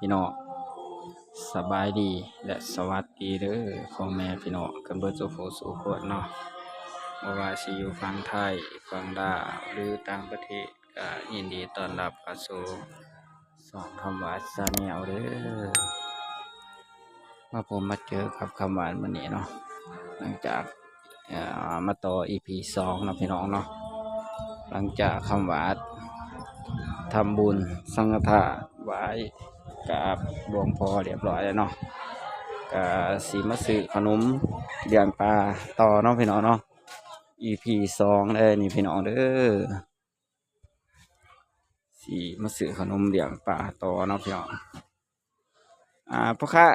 พี่น้องสบายดีและสวัสดีเด้อพ่อแม่พี่น้องกันเบิดสุขสู่คนเนาะบ่ว่าสิอยู่ฝั่งไทยฝั่งลาวหรือต่างประเทศก็ยินดีต้อนรับเข้าสู่สองคำหวานชาแนลเด้อผมมาเจอกับคำหวานมื้อนี้เนาะหลังจากมาต่อ EP 2เนาะพี่น้องเนาะหลังจากคำหวานทำบุญสังฆทานไว้กับหลวงพ่อเรียบร้อยแล้วเนาะก็สีมาซื้อขนมเลี้ยงปลาต่อเนาะพี่น้องเนาะ EP 2เลยนี่พี่น้องเด้อสีมาซื้อขนมเลี้ยงปลาต่อเนาะพี่น้องพ่อค้า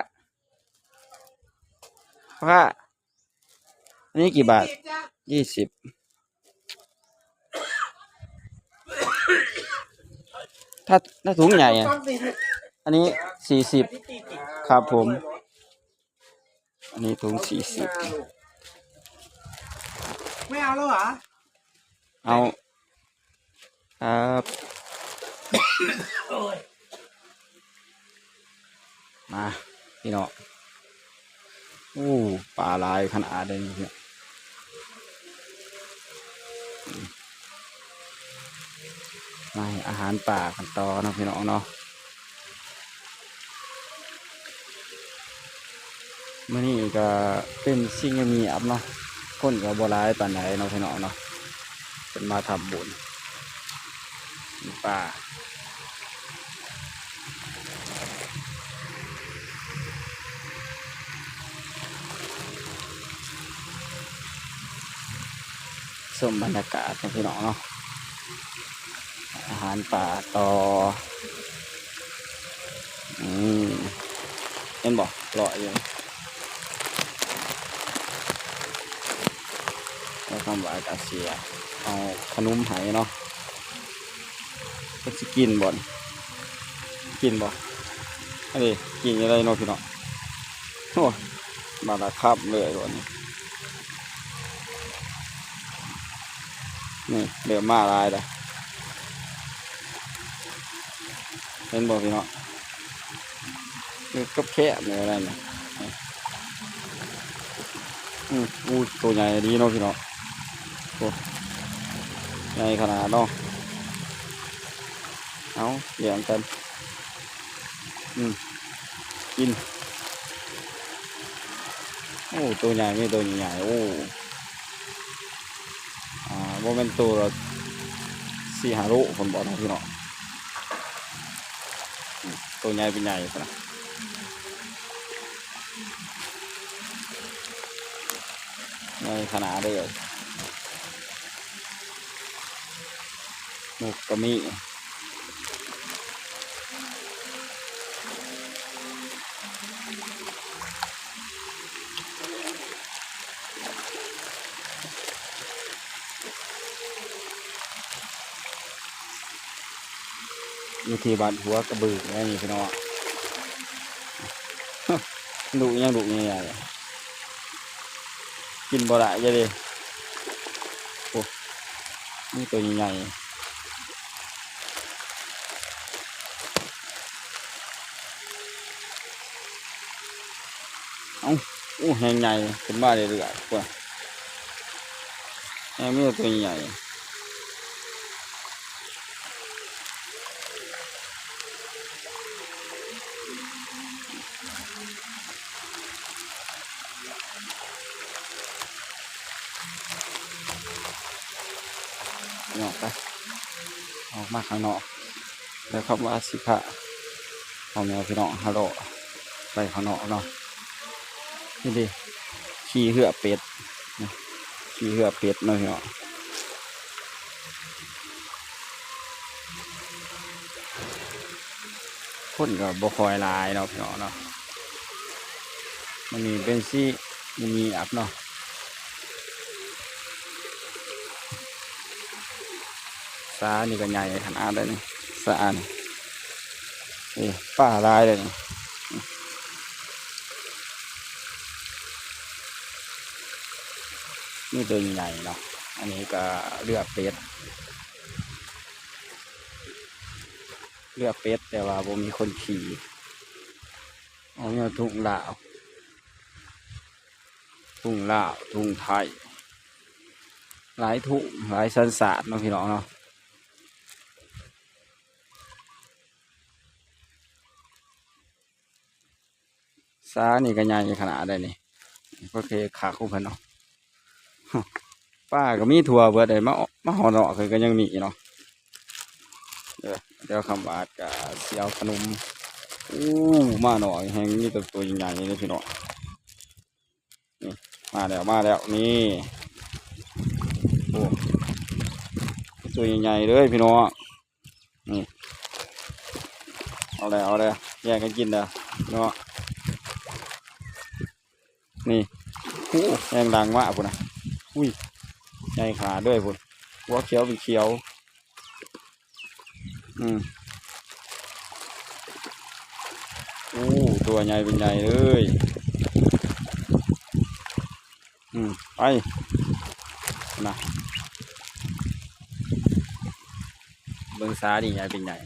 อันนี้กี่บาท20ถ้าถุงใหญ่อะอันนี้40ครับผมอันนี้ถุง40ไม่เอาแล้วเหรอเอาครับมาพี่น้องปลาลายขนาดเลยนี่มาอาหารป่ากันต่อเนาะพี่น้องเนาะมื้อนี้ก็เป็นสิ่งเงียบเนาะคนก็บ่หลายปานใดเนาะพี่น้องเนาะเป็นมาทำบุญป่าชมบรรยากาศนะพี่น้องเนาะอาหารป่าต่อเห็นบ่รออยู่แล้วคำว่าอาเซียเอาขนมไหเนาะก็จะกินบ่อนกินบ่อันนี้กินอะไรเนาะพี่น้องโอ้มาละครับเลยวันนี้นี่เดี๋ยวมาลายเลยเห็นบ่พี่น้องกับแค่เนี่ยอะไรเนี่ยตัวใหญ่ดีเนาะพี่น้องตัวใหญ่ขนาดเนาะเอาเลี้ยงกันกินตัวใหญ่ไม่ตัวใหญ่โมเมนตัว4-5 โลผมบอกนะพี่น้องตัวใหญ่เป็นใหญ่ขนาดในขนาดเลยนกกระมีอยู่ที่บ้านหัวกระบือนี่พี่น้องดุยังดุใหญ่กินบ่ได้จะดินี่ตัวใหญ่แห้งใหญ่เป็นบ้าเลยเรื่อยกว่าแห้งไม่ตัวใหญ่นอกไปออกมาข้างนอกแล้วครับว่าสิพะเอาแมวพี่น้องฮัลโหลไปข้างนอกเนาะนี่ดิขี้เหือเป็ดขี้เหือเป็ดเนาะพี่น้องคนก็บ่คอยลายเนาะพี่น้องเนาะมันมีเป็นซี่มีอับเนาะสานี่ก็ใหญ่ขนาดเลยนี่สานี่ป้าลายเลยนี่ตัวใหญ่เนาะอันนี้ก็เลือดเป็ดแต่ว่าผมมีคนขี่ เอาเนี่ยทุ่งลาวทุ่งไทยหลายทุ่งหลายสันสาดเนาะพี่น้องเนาะสานี่ก็ใหญ่ขนาดได้นี่ก็เคขาคู่เพิ่นเนาะป้าก็มีถั่วเบิดได้มาห่อเนาะคือก็ยังมีเนาะเดี๋ยวคำว่ากับเสียวขนมอู้มาหน่อยแห้งนี่ตัวใหญ่ๆเลยพี่น้องนี่มาแล้วนี่โอ้ตัวใหญ่ๆเลยพี่น้องนี่เอาเลยแยกกันกินเด้อเนาะนี่อู้แห้งดังมากพุ่นนะอุ้ยใหญ่ขาด้วยพุ่นหัวเขียวเป็นเขียวอู้ตัวใหญ่เป็นใหญ่เลยไปนะเบิ้งซ้าดิใหญ่เป็นใหญ่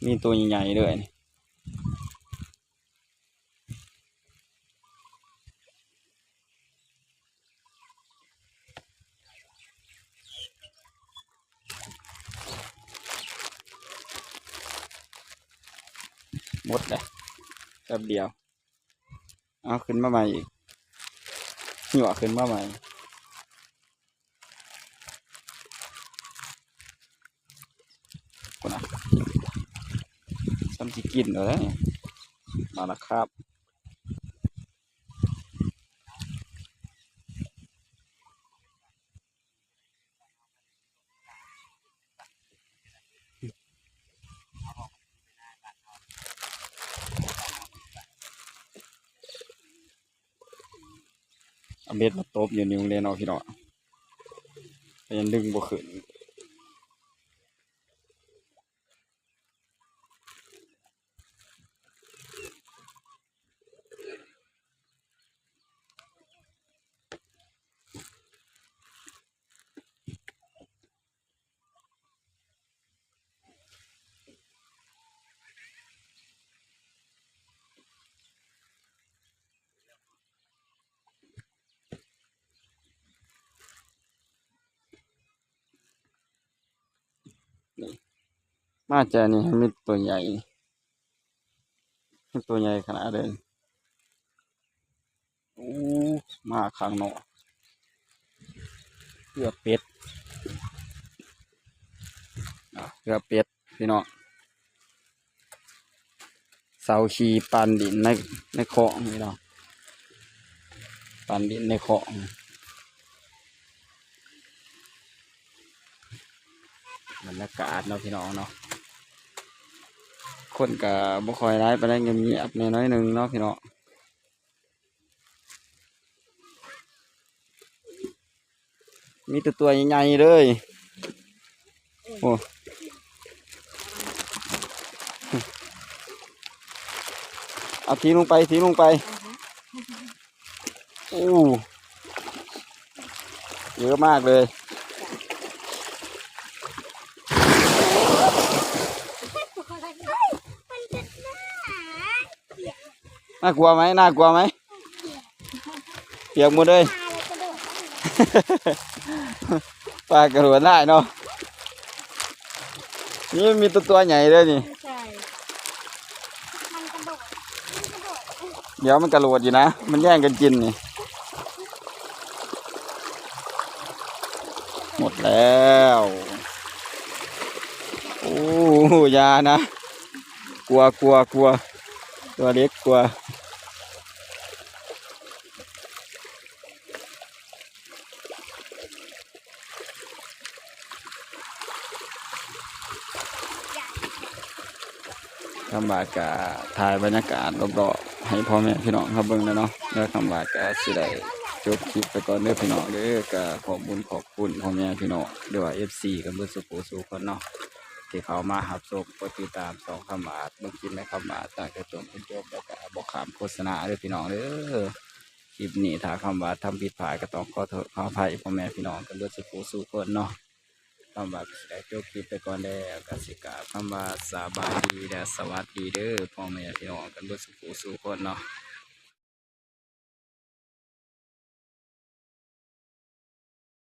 มีตัวใหญ่ๆด้วยหมดเลยแป๊บเดียวเอาขึ้นมาใหม่อีกหยวกขึ้นมาใหม่คนอ่ะซ้ำที่กินเลยมาแล้วครับเอาเบ็ดมาตบอยู่นิ้วเลยเนาะพี่น้องยังดึงบ่ขึ้นมาเจอนี่มีตัวใหญ่ตัวใหญ่ขนาดเลยอู้มาข้างนอกเกลือเป็ดเกลือเป็ดพี่น้องเสาชีปันดินในคลองนี่เนาะปันดินในคลองบรรยากาศเนาะพี่น้องเนาะคนกับบุคอยร้ายไปได้เงียบๆน้อยหนึ่งเนาะพี่น้องมีตัวใหญ่ๆเลยโอ้เอาทิ้งลงไปโอ้เยอะมากเลยน่ากลัวไหมเปียกหมดเลยปลากระโดดได้เนาะนี่มีตัวใหญ่เลยนี่เดี๋ยวมันกระโดดอยู่นะมันแย่งกันกินนี่หมดแล้วโอ้ยานะกลัวตัวเล็กกลัวคำบาดกะถ่ายบรรยากาศรอบๆให้พ่อแม่พี่น้องครับเบิ่งแล้วเนาะแล้วคำบาดกะสิได้จบคลิปไปก่อนเด้อพี่น้องเด้อกะขอบคุณพ่อแม่พี่น้องด้วยว่า FC กันเบิ่สุขสู่คนเนาะที่เขามาหับศพกดติดตามสองคำบาดเบิ่งคลิปในคำบาดตั้งแต่จบจนจบแล้วก็บอกขามโฆษณาเด้อพี่น้องเด้อ คลิปนี้ถ้าคำว่าทำผิดพลาดก็ต้องขอโทษขออภัยพ่อแม่พี่น้องกันด้วยสุขสู่คนเนาะคำว่าได้จบคลิปไปก่อนแล้วก็สิกล่าวคำว่าสบายดีและสวัสดีเด้อพ่อแม่พี่น้องกันด้วยสุขสู่คนเนาะ